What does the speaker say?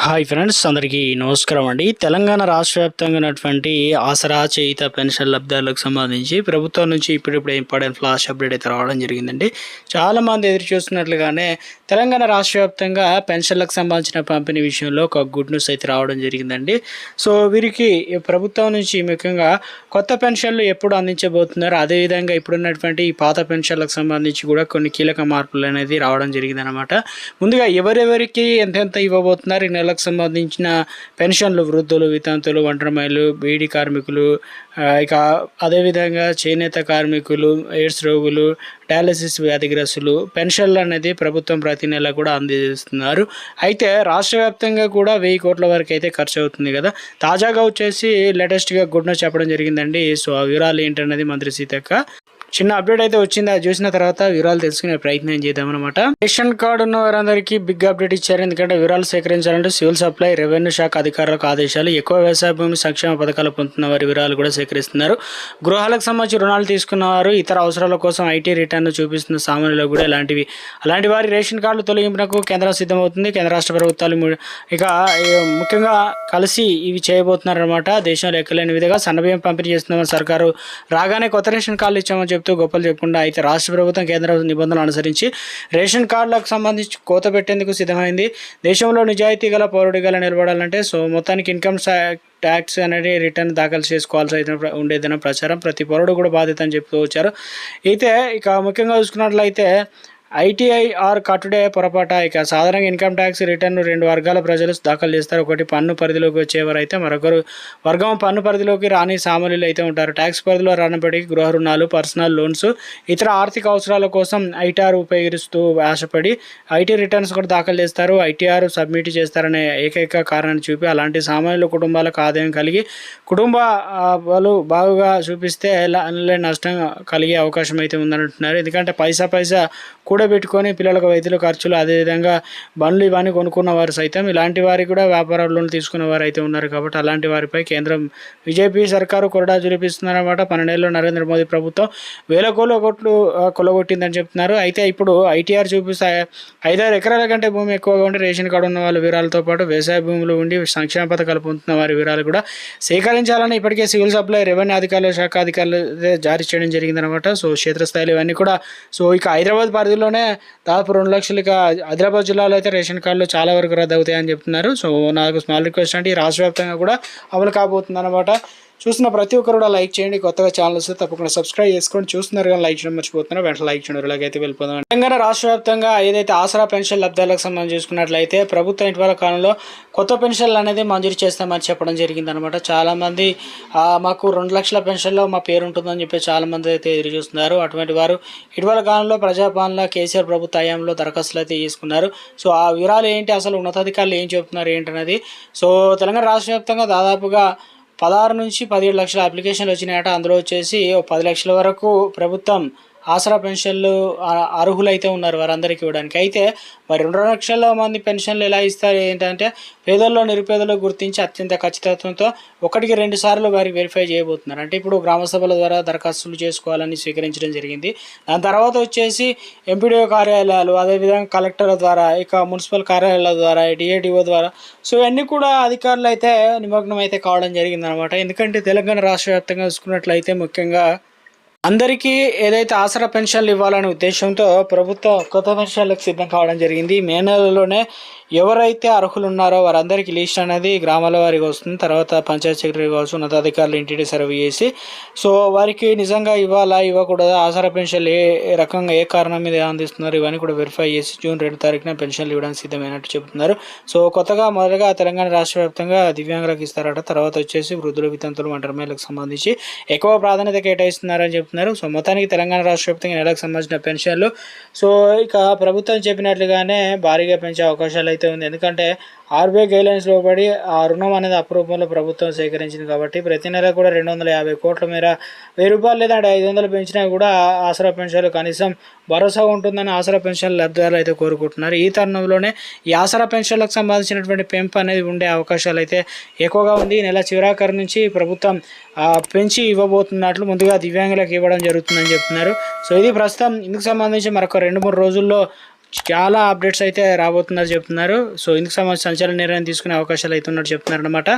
Hi friends, అందరికీ నమస్కారం అండి. తెలంగాణ రాష్ట్ర వ్యాప్తంగా ఉన్నటువంటి ఆసరా, చేయుత పెన్షన్ లబ్ధిదారులకు సంబంధించి ప్రభుత్వం నుంచి ఇప్పుడిప్పుడు ఇంపార్టెంట్ ఫ్లాష్ అప్డేట్ అయితే రావడం జరిగిందండి. చాలామంది ఎదురు చూస్తున్నట్లుగానే తెలంగాణ రాష్ట్ర వ్యాప్తంగా పెన్షన్లకు సంబంధించిన పంపిణీ విషయంలో ఒక గుడ్ న్యూస్ అయితే రావడం జరిగిందండి. సో వీరికి ప్రభుత్వం నుంచి ముఖ్యంగా కొత్త పెన్షన్లు ఎప్పుడు అందించబోతున్నారు, అదేవిధంగా ఇప్పుడున్నటువంటి ఈ పాత పెన్షన్లకు సంబంధించి కూడా కొన్ని కీలక మార్పులు అనేది రావడం జరిగిందనమాట. ముందుగా ఎవరెవరికి ఎంతెంత ఇవ్వబోతున్నారు, ఈ నెలకు సంబంధించిన పెన్షన్లు, వృద్ధులు, వితంతులు, ఒంటరి మహిళలు, బీడీ కార్మికులు, ఇక అదేవిధంగా చేనేత కార్మికులు, ఎయిడ్స్ రోగులు, డయాలసిస్ వ్యాధిగ్రస్తులు పెన్షన్లు అనేది ప్రభుత్వం ప్రతి నెల కూడా అందిస్తున్నారు. అయితే రాష్ట్ర వ్యాప్తంగా కూడా 1000 కోట్ల వరకు అయితే ఖర్చు అవుతుంది కదా. తాజాగా వచ్చేసి లేటెస్ట్గా గుడ్ న్యూస్ చెప్పడం జరిగిందండి. సో ఆ వివరాలు ఏంటనేది మంత్రి సీతక్క చిన్న అప్డేట్ అయితే వచ్చింది. అది చూసిన తర్వాత వివరాలు తెలుసుకునే ప్రయత్నం చేద్దామన్నమాట. రేషన్ కార్డు ఉన్న వారందరికీ బిగ్ అప్డేట్ ఇచ్చారు. ఎందుకంటే వివరాలు సేకరించాలంటే సివిల్ సప్లై, రెవెన్యూ శాఖ అధికారులకు ఆదేశాలు. ఎక్కువ వ్యవసాయ భూమి సంక్షేమ పథకాలు పొందుతున్న వారి వివరాలు కూడా సేకరిస్తున్నారు. గృహాలకు సంబంధించి రుణాలు తీసుకున్నవారు, ఇతర అవసరాల కోసం ఐటీ రిటర్న్ చూపిస్తున్న సామాన్యులకు కూడా అలాంటి వారి రేషన్ కార్డులు తొలగింపునకు కేంద్రం సిద్ధమవుతుంది. కేంద్ర రాష్ట్ర ప్రభుత్వాలు ఇక ముఖ్యంగా కలిసి ఇవి చేయబోతున్నారు అనమాట. దేశంలో ఎక్కలేని విధంగా సన్నబియ్యం పంపిణీ చేస్తున్న సర్కారు రాగానే కొత్త రేషన్ కార్డులు ఇచ్చామని చెప్తూ గొప్పలు చెప్పకుండా, అయితే రాష్ట్ర ప్రభుత్వం కేంద్ర నిబంధనలు అనుసరించి రేషన్ కార్డులకు సంబంధించి కోత పెట్టేందుకు సిద్ధమైంది. దేశంలో నిజాయితీ గల పౌరుడిగా నిలబడాలంటే మొత్తానికి ఇన్కమ్ ట్యాక్స్ అనేది రిటర్న్ దాఖలు చేసుకోవాల్సి అయితే ఉండేదన్న ప్రచారం ప్రతి పౌరుడు కూడా బాధ్యత అని చెప్తూ వచ్చారు. అయితే ఇక ముఖ్యంగా చూసుకున్నట్లయితే ఐటీఐఆర్ కట్టుడే పొరపాట. ఇక సాధారణంగా ఇన్కమ్ ట్యాక్స్ రిటర్న్ 2 వర్గాల ప్రజలు దాఖలు చేస్తారు. ఒకటి పన్ను పరిధిలోకి వచ్చేవారు అయితే, మరొకరు వర్గం పన్ను పరిధిలోకి రాని సామాన్యులు అయితే ఉంటారు. ట్యాక్స్ పరిధిలో రానప్పటికీ గృహ రుణాలు, పర్సనల్ లోన్స్, ఇతర ఆర్థిక అవసరాల కోసం ఐటీఆర్ ఉపయోగిస్తూ ఆశపడి ఐటీ రిటర్న్స్ కూడా దాఖలు చేస్తారు. ఐటీఆర్ సబ్మిట్ చేస్తారనే ఏకైక కారణాన్ని చూపి అలాంటి సామాన్యుల కుటుంబాలకు ఆదాయం కలిగి కుటుంబాలు బాగుగా చూపిస్తే నష్టం కలిగే అవకాశం అయితే ఉందంటున్నారు. ఎందుకంటే పైసా కూడబెట్టుకొని పిల్లలకు వైద్యుల ఖర్చులు, అదేవిధంగా బండ్లు ఇవన్నీ కొనుక్కున్న వారు సైతం ఇలాంటి వారికి కూడా వ్యాపార లోన్లు తీసుకున్న వారు అయితే ఉన్నారు. కాబట్టి అలాంటి వారిపై కేంద్రం బీజేపీ సర్కారు కొరడా జులిపిస్తున్నారన్నమాట. 12 ఏళ్ళలో నరేంద్ర మోదీ ప్రభుత్వం 1000 కోట్లు కొలగొట్టిందని చెప్తున్నారు. అయితే ఇప్పుడు ఐటీఆర్ చూపిస్తే 5-6 ఎకరాల కంటే భూమి ఎక్కువగా ఉండి రేషన్ కార్డు ఉన్న వాళ్ళ వివరాలతో పాటు వ్యవసాయ భూములు ఉండి సంక్షేమ పథకాలు పొందుతున్న వారి వివరాలు కూడా సేకరించాలని ఇప్పటికే సివిల్ సప్లై, రెవెన్యూ అధికారుల శాఖ అధికారులు జారీ చేయడం జరిగిందనమాట. సో క్షేత్రస్థాయిలో ఇవన్నీ కూడా ఇక హైదరాబాద్ పరిధిలోనే దాదాపు 2 లక్షలు, ఇక ఆదిలాబాద్ జిల్లాలో అయితే రేషన్ కార్డులు చాలా వరకు రద్దు అవుతాయని చెప్తున్నారు. సో నాకు స్మాల్ రిక్వెస్ట్ అంటే ఈ రాష్ట్ర వ్యాప్తంగా కూడా అమలు కాబోతుంది అనమాట. చూసిన ప్రతి ఒక్కరు కూడా లైక్ చేయండి. కొత్తగా ఛానల్ వస్తే తప్పకుండా సబ్స్క్రైబ్ చేసుకోండి. చూస్తున్నారు కానీ లైక్ చేయడం మర్చిపోతున్నారు, వెంటనే లైక్ చేయడం. ఇలాగైతే వెళ్ళిపోదాం. తెలంగాణ రాష్ట్ర వ్యాప్తంగా ఏదైతే ఆసరా పెన్షన్ లబ్ధాలకు సంబంధించి చూసుకున్నట్లయితే ప్రభుత్వం ఇటీవల కాలంలో కొత్త పెన్షన్లు అనేది మంజూరు చేస్తామని చెప్పడం జరిగింది అనమాట. చాలామంది మాకు 2 లక్షల పెన్షన్లో మా పేరు ఉంటుందని చెప్పి చాలామంది అయితే ఎదురు చూస్తున్నారు. అటువంటి వారు ఇటీవల కాలంలో ప్రజాపాలన కేసీఆర్ ప్రభుత్వ హయాంలో దరఖాస్తులు అయితే తీసుకున్నారు. సో ఆ వివరాలు ఏంటి, అసలు ఉన్నతాధికారులు ఏం చెప్తున్నారు ఏంటనేది. సో తెలంగాణ రాష్ట్ర వ్యాప్తంగా దాదాపుగా 16 నుంచి 17 లక్షల అప్లికేషన్లు వచ్చినాయట. అందులో వచ్చేసి 10 లక్షల వరకు ప్రభుత్వం ఆసరా పెన్షన్లు అర్హులైతే ఉన్నారు వారందరికీ ఇవ్వడానికి. అయితే మరి 2 లక్షల మంది పెన్షన్లు ఎలా ఇస్తారు ఏంటంటే పేదల్లో నిరుపేదలు గుర్తించి అత్యంత ఖచ్చితత్వంతో 1కి 2 సార్లు వారికి వెరిఫై చేయబోతున్నారు. అంటే ఇప్పుడు గ్రామ సభల ద్వారా దరఖాస్తులు చేసుకోవాలని స్వీకరించడం జరిగింది. దాని తర్వాత వచ్చేసి ఎంపీడీఓ కార్యాలయాలు, అదేవిధంగా కలెక్టర్ల ద్వారా, ఇక మున్సిపల్ కార్యాలయాల ద్వారా, డిఏడిఓ ద్వారా, సో ఇవన్నీ కూడా అధికారులు అయితే నిమగ్నం అయితే కావడం జరిగిందనమాట. ఎందుకంటే తెలంగాణ రాష్ట్ర వ్యాప్తంగా చూసుకున్నట్లయితే ముఖ్యంగా అందరికీ ఏదైతే ఆసరా పెన్షన్లు ఇవ్వాలనే ఉద్దేశంతో ప్రభుత్వం కొత్త పెన్షన్లకు సిద్ధం కావడం జరిగింది. మే నెలలోనే ఎవరైతే అర్హులు ఉన్నారో వారందరికీ లిస్ట్ అనేది గ్రామాల వారికి వస్తుంది. తర్వాత పంచాయత్ సెక్రటరీ కావచ్చు, ఉన్నతాధికారులు ఇంటింటి సర్వే చేసి సో వారికి నిజంగా ఇవ్వాలా ఇవ్వకూడదా, ఆసరా పెన్షన్లు ఏ రకంగా ఏ కారణం మీద అందిస్తున్నారు ఇవన్నీ కూడా వెరిఫై చేసి జూన్ 2 తారీఖున పెన్షన్లు ఇవ్వడానికి సిద్ధమైనట్టు చెబుతున్నారు. సో మొదటగా తెలంగాణ రాష్ట్ర వ్యాప్తంగా దివ్యాంగులకు ఇస్తారట. తర్వాత వచ్చేసి వృద్ధులు, వితంతులు, ఒంటరి మహిళలకు సంబంధించి ఎక్కువ ప్రాధాన్యత కేటాయిస్తున్నారని చెప్తున్నారు. సో మొత్తానికి తెలంగాణ రాష్ట్ర వ్యాప్తంగా నెలకు సంబంధించిన పెన్షన్లు సో ఇక ప్రభుత్వం చెప్పినట్లుగానే భారీగా పెంచే అవకాశాలు అయితే ఉంది. ఎందుకంటే ఆర్బీఐ గైడ్లైన్స్ లోబడి ఆ రుణం అనేది అప్రూపంలో ప్రభుత్వం సేకరించింది కాబట్టి ప్రతి నెల కూడా 250 కోట్ల మేర 1000 రూపాయలు లేదా 500 పెంచినా కూడా ఆసరా పెన్షన్లు కనీసం భరోసా ఉంటుందని ఆసరా పెన్షన్ లబ్ధిదారులు అయితే కోరుకుంటున్నారు. ఈ తరుణంలోనే ఈ ఆసరా పెన్షన్లకు సంబంధించినటువంటి పెంపు అనేది ఉండే అవకాశాలు అయితే ఎక్కువగా ఉంది. ఈ నెల చివరాఖరు నుంచి ప్రభుత్వం పెంచి ఇవ్వబోతున్నట్లు ముందుగా దివ్యాంగులకు ఇవ్వడం జరుగుతుందని చెప్తున్నారు. సో ఇది ప్రస్తుతం ఇందుకు సంబంధించి మరొక 2-3 రోజుల్లో చాలా అప్డేట్స్ అయితే రాబోతున్నారు చెప్తున్నారు. సో ఇందుకు సంబంధించి సంచలన నిర్ణయం తీసుకునే అవకాశాలు అయితే ఉన్నట్టు చెప్తున్నారు అనమాట.